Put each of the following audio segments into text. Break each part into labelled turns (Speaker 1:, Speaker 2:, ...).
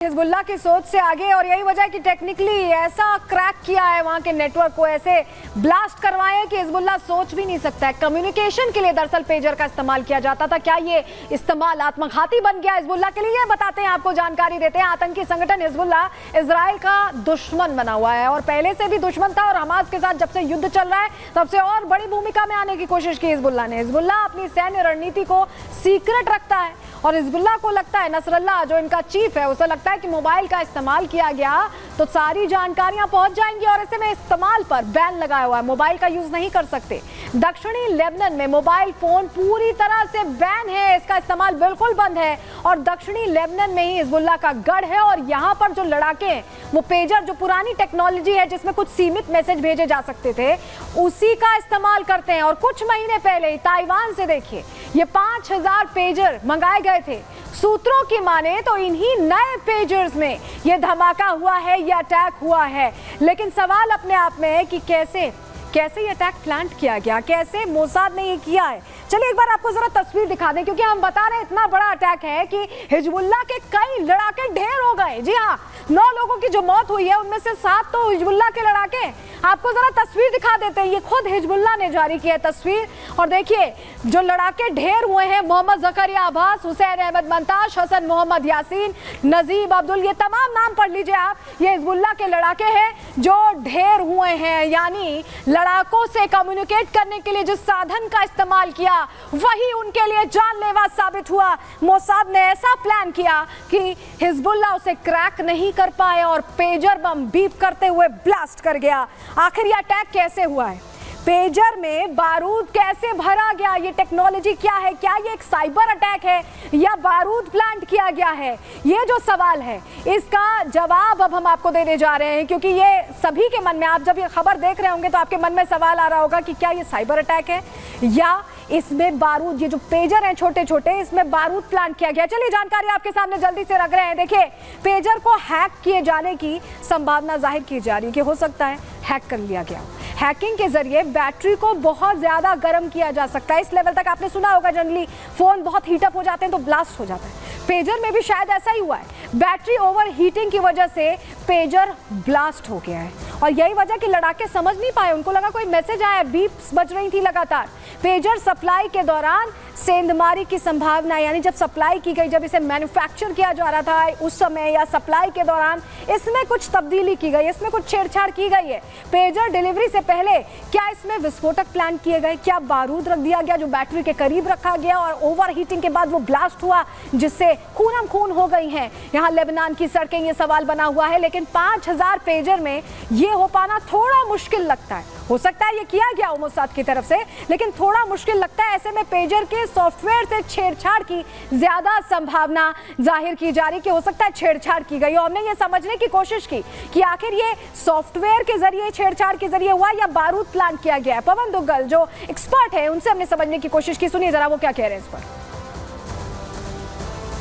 Speaker 1: Hezbollah की सोच से आगे और यही वजह है कि टेक्निकली ऐसा क्रैक किया है वहां के नेटवर्क को, ऐसे ब्लास्ट करवाए कि हिजबुल्लाह सोच भी नहीं सकता है। कम्युनिकेशन के लिए दरअसल पेजर का इस्तेमाल किया जाता था। क्या ये इस्तेमाल आत्मघाती बन गया हिजबुल्लाह के लिए? ये बताते हैं, आपको जानकारी देते हैं। आतंकी संगठन हिजबुल्लाह इजराइल का दुश्मन बना हुआ है और पहले से भी दुश्मन था और हमास के साथ जब से युद्ध चल रहा है तब से और बड़ी भूमिका में आने की कोशिश की हिजबुल्लाह ने। हिजबुल्लाह अपनी सैन्य रणनीति को सीक्रेट रखता है और हिजबुल्लाह को लगता है, नसरल्लाह जो इनका चीफ है उसे लगता है कि मोबाइल का इस्तेमाल किया गया तो सारी जानकारियां पहुंच जाएंगी और ऐसे में इस्तेमाल पर बैन लगाया हुआ है, मोबाइल का यूज नहीं कर सकते। दक्षिणी लेबनान में मोबाइल फोन पूरी तरह से बैन है, इसका इस्तेमाल बिल्कुल बंद है और दक्षिणी लेबनान में ही हिजबुल्लाह का गढ़ है। और यहाँ पर जो लड़ाके हैं वो पेजर, जो पुरानी टेक्नोलॉजी है जिसमें कुछ सीमित मैसेज भेजे जा सकते थे, उसी का इस्तेमाल करते हैं। और कुछ महीने पहले ताइवान से देखिए ये 5000 पेजर मंगाए गए थे। सूत्रों की माने तो इन्हीं नए पेजर्स में ये धमाका हुआ है, ये अटैक हुआ है। लेकिन सवाल अपने आप में है कि कैसे ये अटैक प्लान किया गया, कैसे मोसाद ने ये किया है। चलिए एक बार आपको जरा तस्वीर दिखा दें, क्योंकि हम बता रहे हैं इतना बड़ा अटैक है कि हिजबुल्लाह के कई लड़ाके ढेर हो गए। जी हाँ, 9 लोगों की जो मौत हुई है उनमें से 7 तो हिजबुल्लाह के लड़ाके। आपको जरा तस्वीर दिखा देते हैं, ये खुद हिजबुल्लाह ने जारी की है तस्वीर। और देखिए जो लड़ाके ढेर हुए हैं, मोहम्मद जकरिया अब्बास, हुसैन अहमद मंताश, हसन मोहम्मद यासीन, नजीब अब्दुल, ये तमाम नाम पढ़ लीजिए आप। ये हिजबुल्लाह के लड़ाके हैं जो ढेर हुए हैं। यानी लड़ाकों से कम्युनिकेट करने के लिए जिस साधन का इस्तेमाल किया वही उनके लिए जानलेवा साबित हुआ। मोसाद ने ऐसा प्लान किया कि हिजबुल्लाह उसे क्रैक नहीं कर पाए और पेजर बम बीप करते हुए ब्लास्ट कर गया। आखिर यह अटैक कैसे हुआ है? पेजर में बारूद कैसे भरा गया? ये टेक्नोलॉजी क्या है? क्या ये एक साइबर अटैक है या बारूद प्लांट किया गया है? ये जो सवाल है इसका जवाब अब हम आपको देने जा रहे हैं, क्योंकि ये सभी के मन में, आप जब ये खबर देख रहे होंगे तो आपके मन में सवाल आ रहा होगा कि क्या ये साइबर अटैक है या इसमें बारूद, ये जो पेजर हैं छोटे छोटे, इसमें बारूद प्लांट किया गया। चलिए जानकारी आपके सामने जल्दी से रख रहे हैं। देखिए पेजर को हैक किए जाने की संभावना जाहिर की जा रही है कि हो सकता है हैक कर लिया गया। हैकिंग के जरिए बैटरी को बहुत ज्यादा गर्म किया जा सकता है। इस लेवल तक आपने सुना होगा, जनरली फोन बहुत हीटअप हो जाते हैं तो ब्लास्ट हो जाता है। पेजर में भी शायद ऐसा ही हुआ है, बैटरी ओवर हीटिंग की वजह से पेजर ब्लास्ट हो गया है। और यही वजह कि लड़ाके समझ नहीं पाए, उनको लगा कोई मैसेज आया, बीप्स बज रही थी लगातार। पेजर सप्लाई के दौरान सेंधमारी की संभावना, यानी जब सप्लाई की गई, जब इसे मैन्युफैक्चर किया जा रहा था उस समय या सप्लाई के दौरान इसमें कुछ तब्दीली की गई, इसमें कुछ छेड़छाड़ की गई है। पेजर डिलीवरी से पहले क्या इसमें विस्फोटक प्लान किए गए? क्या बारूद रख दिया गया जो बैटरी के करीब रखा गया और ओवर हीटिंग के बाद वो ब्लास्ट हुआ जिससे खूनम खून हो गई हैं यहाँ लेबनान की सड़कें? ये सवाल बना हुआ है। लेकिन 5000 पेजर में ये हो पाना थोड़ा मुश्किल लगता है। हो सकता है ये किया गया हो मोसाद की तरफ से, लेकिन थोड़ा मुश्किल लगता है। ऐसे में पेजर के सॉफ्टवेयर से छेड़छाड़ की ज्यादा संभावना जाहिर की जा रही कि हो सकता है छेड़छाड़ की गई हो। हमने ये समझने की कोशिश की कि आखिर ये सॉफ्टवेयर के जरिए, छेड़छाड़ के जरिए हुआ या बारूद प्लान किया गया है। पवन दुग्गल जो एक्सपर्ट है उनसे हमने समझने की कोशिश की, सुनिए जरा वो क्या कह रहे हैं इस पर।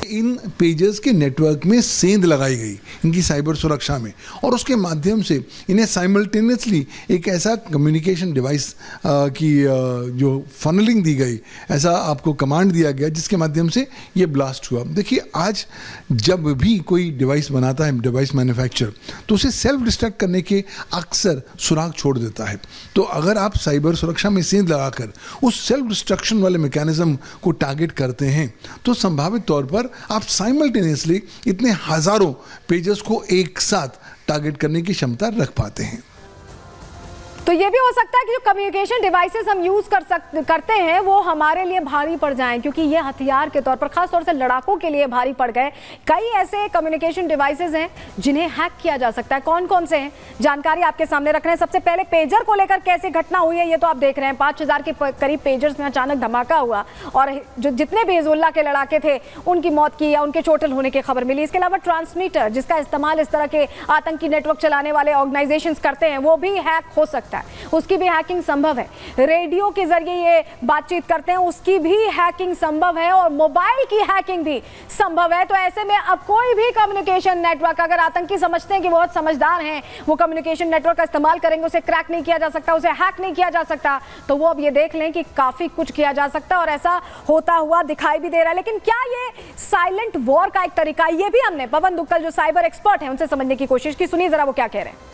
Speaker 2: इन पेजेस के नेटवर्क में सेंध लगाई गई इनकी साइबर सुरक्षा में, और उसके माध्यम से इन्हें साइमल्टेनियसली एक ऐसा कम्युनिकेशन डिवाइस की जो फनलिंग दी गई, ऐसा आपको कमांड दिया गया जिसके माध्यम से ये ब्लास्ट हुआ। देखिए आज जब भी कोई डिवाइस बनाता है, डिवाइस मैन्युफैक्चर, तो उसे सेल्फ डिस्ट्रक्ट करने के अक्सर सुराग छोड़ देता है। तो अगर आप साइबर सुरक्षा में सेंध लगाकर उस सेल्फ डिस्ट्रक्शन वाले मैकेनिज्म को टारगेट करते हैं तो संभावित तौर पर आप साइमल्टेनियसली इतने हजारों पेजेस को एक साथ टारगेट करने की क्षमता रख पाते हैं।
Speaker 1: तो ये भी हो सकता है कि जो कम्युनिकेशन डिवाइसेस हम यूज करते हैं वो हमारे लिए भारी पड़ जाएं, क्योंकि ये हथियार के तौर पर खास तौर से लड़ाकों के लिए भारी पड़ गए। कई ऐसे कम्युनिकेशन डिवाइसेस हैं जिन्हें हैक किया जा सकता है। कौन कौन से हैं, जानकारी आपके सामने रख रहे हैं। सबसे पहले पेजर को लेकर कैसे घटना हुई है ये तो आप देख रहे हैं। 5000 के करीब पेजर्स में अचानक धमाका हुआ और जो जितने भी हिजबुल्लाह के लड़ाके थे उनकी मौत की या उनके चोटिल होने की खबर मिली। इसके अलावा ट्रांसमीटर जिसका इस्तेमाल इस तरह के आतंकी नेटवर्क चलाने वाले ऑर्गेनाइजेशंस करते हैं वो भी हैक हो सकता है। है, उसकी भी हैकिंग संभव है। रेडियो के जरिए ये बातचीत करते हैं, उसकी भी हैकिंग संभव है, और मोबाइल की हैकिंग भी संभव है। तो ऐसे में अब कोई भी कम्युनिकेशन नेटवर्क, अगर आतंकी समझते हैं कि बहुत समझदार हैं, वो कम्युनिकेशन नेटवर्क का इस्तेमाल करेंगे, उसे क्रैक नहीं किया जा सकता, उसे हैक नहीं किया जा सकता, तो वो अब ये देख लें कि काफी कुछ किया जा सकता है और ऐसा होता हुआ दिखाई भी दे रहा है। लेकिन क्या ये साइलेंट वॉर का एक तरीका है? ये भी हमने पवन दुक्कल जो साइबर एक्सपर्ट हैं उनसे समझने की कोशिश की। सुनिए जरा वो क्या कह रहे हैं।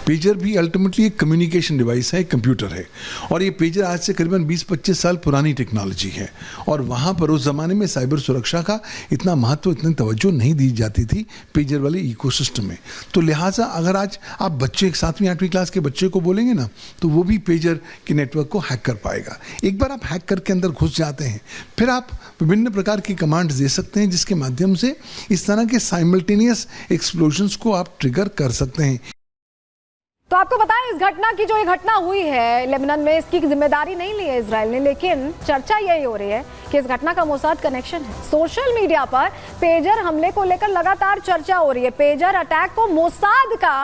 Speaker 2: पेजर भी अल्टीमेटली एक कम्युनिकेशन डिवाइस है, एक कंप्यूटर है, और ये पेजर आज से करीबन 20-25 साल पुरानी टेक्नोलॉजी है, और वहाँ पर उस ज़माने में साइबर सुरक्षा का इतना महत्व, इतनी तवज्जो नहीं दी जाती थी पेजर वाले इकोसिस्टम में। तो लिहाजा अगर आज आप बच्चे 7वीं 8वीं क्लास के बच्चे को बोलेंगे ना, तो वो भी पेजर के नेटवर्क को हैक कर पाएगा। एक बार आप हैक करके अंदर घुस जाते हैं, फिर आप विभिन्न प्रकार की कमांड्स दे सकते हैं, जिसके माध्यम से इस तरह के साइमल्टेनियस एक्सप्लोजन्स को आप ट्रिगर कर सकते हैं।
Speaker 1: तो आपको बताएं, इस घटना की जो ये घटना हुई है लेबनान में, इसकी जिम्मेदारी नहीं ली है इजराइल ने, लेकिन चर्चा यही हो रही है कि इस घटना का मोसाद कनेक्शन है। सोशल मीडिया पर पेजर हमले को लेकर लगातार चर्चा हो रही है। पेजर अटैक को मोसाद का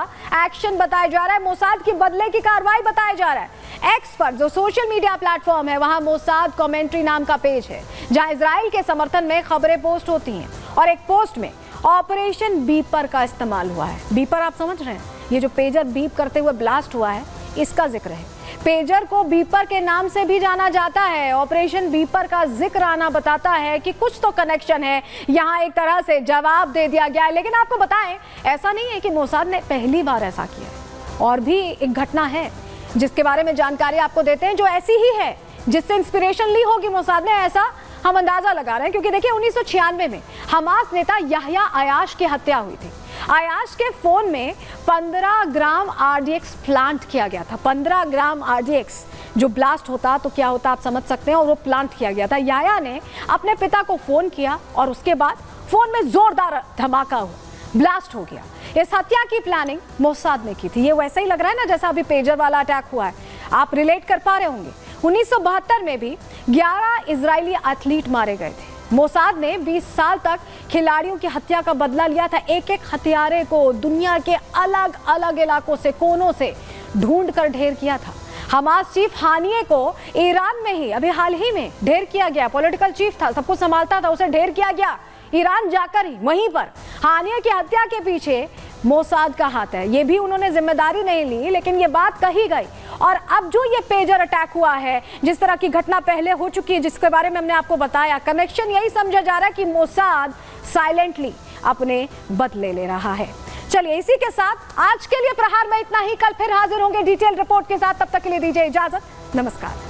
Speaker 1: एक्शन बताया जा रहा है, मोसाद की बदले की कार्रवाई बताया जा रहा है। एक्स पर जो सोशल मीडिया प्लेटफॉर्म है, वहां मोसाद कमेंट्री नाम का पेज है, जहां इजराइल के समर्थन में खबरें पोस्ट होती हैं, और एक पोस्ट में ऑपरेशन बीपर का इस्तेमाल हुआ है। बीपर आप समझ रहे हैं, ये जो पेजर बीप करते हुए ब्लास्ट हुआ है, इसका जिक्र है। पेजर को बीपर के नाम से भी जाना जाता है। ऑपरेशन बीपर का जिक्र आना बताता है कि कुछ तो कनेक्शन है, यहाँ एक तरह से जवाब दे दिया गया है। लेकिन आपको बताएं, ऐसा नहीं है कि मोसाद ने पहली बार ऐसा किया है, और भी एक घटना है जिसके बारे में जानकारी आपको देते हैं, जो ऐसी ही है, जिससे इंस्पिरेशन ली होगी मोसाद ने, ऐसा हम अंदाजा लगा रहे हैं। क्योंकि देखिए 1996 में हमास नेता याह्या अयाश की हत्या हुई थी। अयाश के फोन में 15 ग्राम आरडीएक्स प्लांट किया गया था। 15 ग्राम आरडीएक्स जो ब्लास्ट होता तो क्या होता आप समझ सकते हैं, और वो प्लांट किया गया था। याह्या ने अपने पिता को फोन किया, और उसके बाद फोन में जोरदार धमाका हुआ, ब्लास्ट हो गया। इस हत्या की प्लानिंग मोसाद ने की थी। ये वैसा ही लग रहा है ना जैसा अभी पेजर वाला अटैक हुआ है, आप रिलेट कर पा रहे होंगे। 1972 में भी 11 इजरायली एथलीट मारे गए थे। मोसाद ने 20 साल तक खिलाड़ियों की हत्या का बदला लिया था। एक एक हत्यारे को दुनिया के अलग अलग इलाकों से, कोनों से ढूंढ कर ढेर किया था। हमास चीफ हानिये को ईरान में ही अभी हाल ही में ढेर किया गया। पॉलिटिकल चीफ था, सब कुछ संभालता था, उसे ढेर किया गया ईरान जाकर ही। वहीं पर हानिये की हत्या के पीछे मोसाद का हाथ है। ये भी उन्होंने जिम्मेदारी नहीं ली, लेकिन ये बात कही गई। और अब जो ये पेजर अटैक हुआ है, जिस तरह की घटना पहले हो चुकी है, जिसके बारे में हमने आपको बताया, कनेक्शन यही समझा जा रहा है कि मोसाद साइलेंटली अपने बदले ले रहा है। चलिए, इसी के साथ आज के लिए प्रहार में इतना ही। कल फिर हाजिर होंगे डिटेल रिपोर्ट के साथ। तब तक के लिए दीजिए इजाजत। नमस्कार।